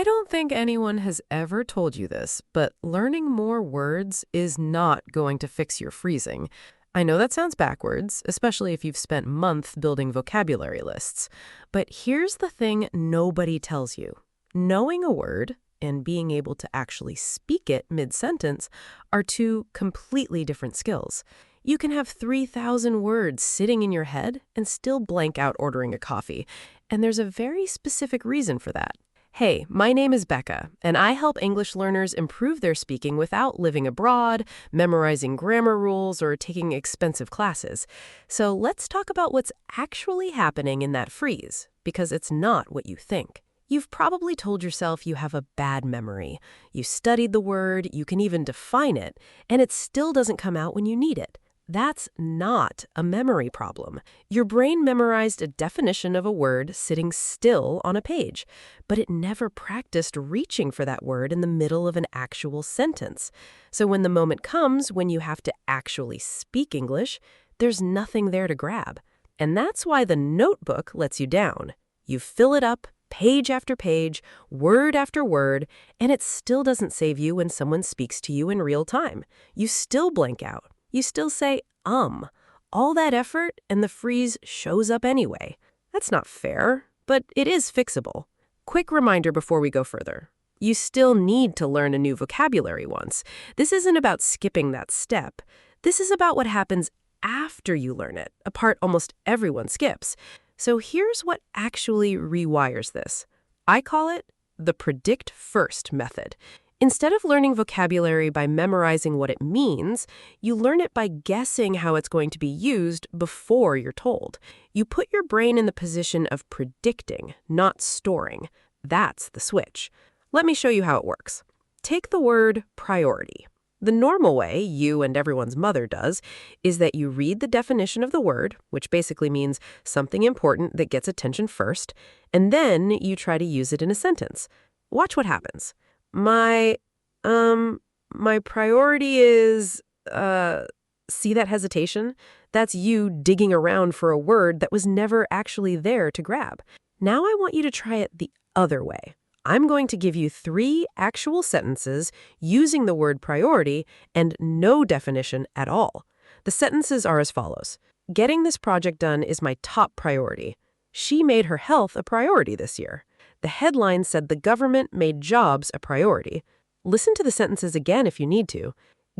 I don't think anyone has ever told you this, but learning more words is not going to fix your freezing. I know that sounds backwards, especially if you've spent months building vocabulary lists. But here's the thing nobody tells you. Knowing a word and being able to actually speak it mid-sentence are two completely different skills. You can have 3,000 words sitting in your head and still blank out ordering a coffee, and there's a very specific reason for that. Hey, my name is Becca, and I help English learners improve their speaking without living abroad, memorizing grammar rules, or taking expensive classes. So let's talk about what's actually happening in that freeze, because it's not what you think. You've probably told yourself you have a bad memory. You studied the word, you can even define it, and it still doesn't come out when you need it. That's not a memory problem. Your brain memorized a definition of a word sitting still on a page, but it never practiced reaching for that word in the middle of an actual sentence. So when the moment comes when you have to actually speak English, there's nothing there to grab. And that's why the notebook lets you down. You fill it up, page after page, word after word, and it still doesn't save you when someone speaks to you in real time. You still blank out. You still say, all that effort and the freeze shows up anyway. That's not fair, but it is fixable. Quick reminder before we go further. You still need to learn a new vocabulary once. This isn't about skipping that step. This is about what happens after you learn it, a part almost everyone skips. So here's what actually rewires this. I call it the predict first method. Instead of learning vocabulary by memorizing what it means, you learn it by guessing how it's going to be used before you're told. You put your brain in the position of predicting, not storing. That's the switch. Let me show you how it works. Take the word priority. The normal way you and everyone's mother does is that you read the definition of the word, which basically means something important that gets attention first, and then you try to use it in a sentence. Watch what happens. My priority is, see that hesitation? That's you digging around for a word that was never actually there to grab. Now I want you to try it the other way. I'm going to give you 3 actual sentences using the word priority and no definition at all. The sentences are as follows. Getting this project done is my top priority. She made her health a priority this year. The headline said the government made jobs a priority. Listen to the sentences again if you need to.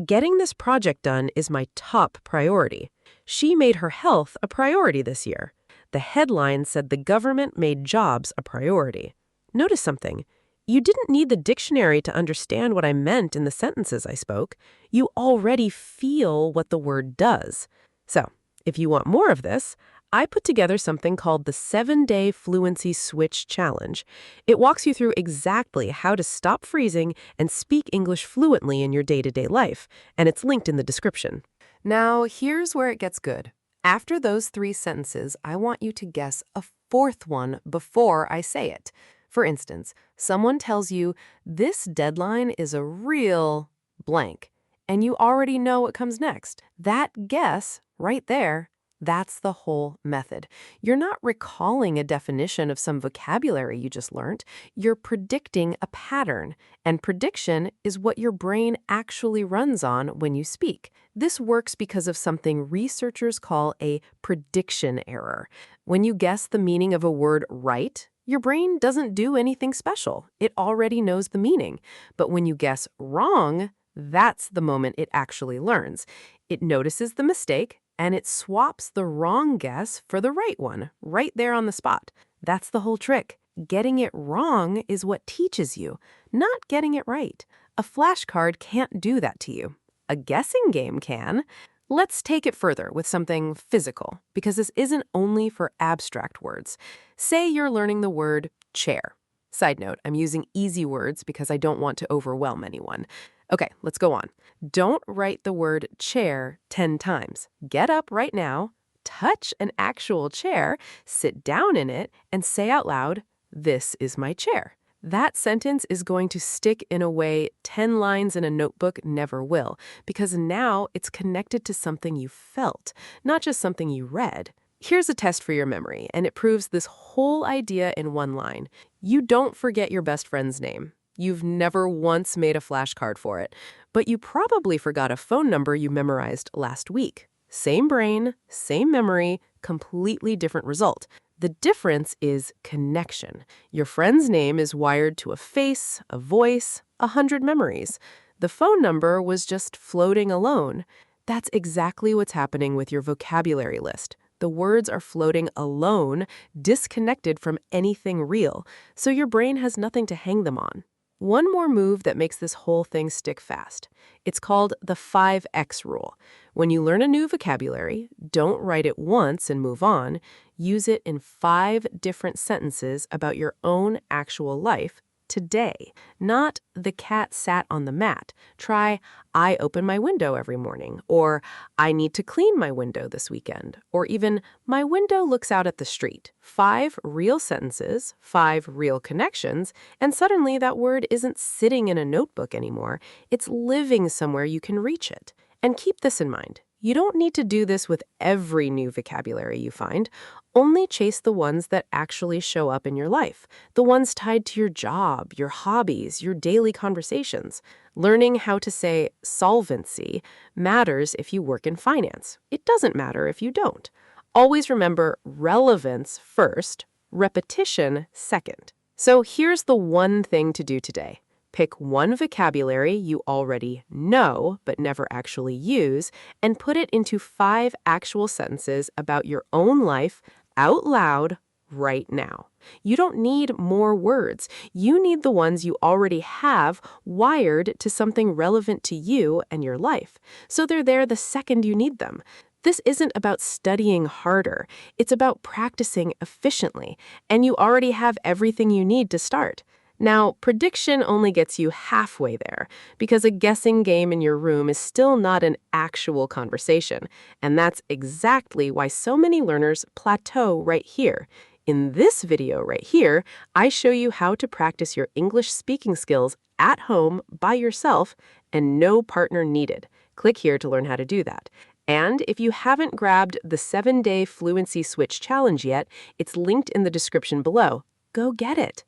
Getting this project done is my top priority. She made her health a priority this year. The headline said the government made jobs a priority. Notice something. You didn't need the dictionary to understand what I meant in the sentences I spoke. You already feel what the word does. So, if you want more of this, I put together something called the 7-Day Fluency Switch Challenge. It walks you through exactly how to stop freezing and speak English fluently in your day-to-day life, and it's linked in the description. Now, here's where it gets good. After those 3 sentences, I want you to guess a 4th one before I say it. For instance, someone tells you, this deadline is a real blank, and you already know what comes next. That guess, right there, that's the whole method. You're not recalling a definition of some vocabulary you just learned. You're predicting a pattern, and prediction is what your brain actually runs on when you speak. This works because of something researchers call a prediction error. When you guess the meaning of a word right, your brain doesn't do anything special. It already knows the meaning. But when you guess wrong, that's the moment it actually learns. It notices the mistake, and it swaps the wrong guess for the right one, right there on the spot. That's the whole trick. Getting it wrong is what teaches you, not getting it right. A flashcard can't do that to you. A guessing game can. Let's take it further with something physical, because this isn't only for abstract words. Say you're learning the word chair. Side note, I'm using easy words because I don't want to overwhelm anyone. Okay, let's go on. Don't write the word chair 10 times. Get up right now, touch an actual chair, sit down in it, and say out loud, "This is my chair." That sentence is going to stick in a way 10 lines in a notebook never will, because now it's connected to something you felt, not just something you read. Here's a test for your memory, and it proves this whole idea in one line. You don't forget your best friend's name. You've never once made a flashcard for it, but you probably forgot a phone number you memorized last week. Same brain, same memory, completely different result. The difference is connection. Your friend's name is wired to a face, a voice, 100 memories. The phone number was just floating alone. That's exactly what's happening with your vocabulary list. The words are floating alone, disconnected from anything real, so your brain has nothing to hang them on. One more move that makes this whole thing stick fast. It's called the 5X rule. When you learn a new vocabulary, don't write it once and move on. Use it in 5 different sentences about your own actual life today. Not the cat sat on the mat. Try, I open my window every morning, or I need to clean my window this weekend, or even my window looks out at the street. 5 real sentences, 5 real connections, and suddenly that word isn't sitting in a notebook anymore. It's living somewhere you can reach it. And keep this in mind. You don't need to do this with every new vocabulary you find. Only chase the ones that actually show up in your life, the ones tied to your job, your hobbies, your daily conversations. Learning how to say solvency matters if you work in finance. It doesn't matter if you don't. Always remember relevance first, repetition second. So here's the one thing to do today. Pick one vocabulary you already know but never actually use and put it into 5 actual sentences about your own life out loud right now. You don't need more words. You need the ones you already have wired to something relevant to you and your life, so they're there the second you need them. This isn't about studying harder. It's about practicing efficiently, and you already have everything you need to start. Now, prediction only gets you halfway there, because a guessing game in your room is still not an actual conversation, and that's exactly why so many learners plateau right here. In this video right here, I show you how to practice your English speaking skills at home by yourself and no partner needed. Click here to learn how to do that. And if you haven't grabbed the 7-day Fluency Switch Challenge yet, it's linked in the description below. Go get it.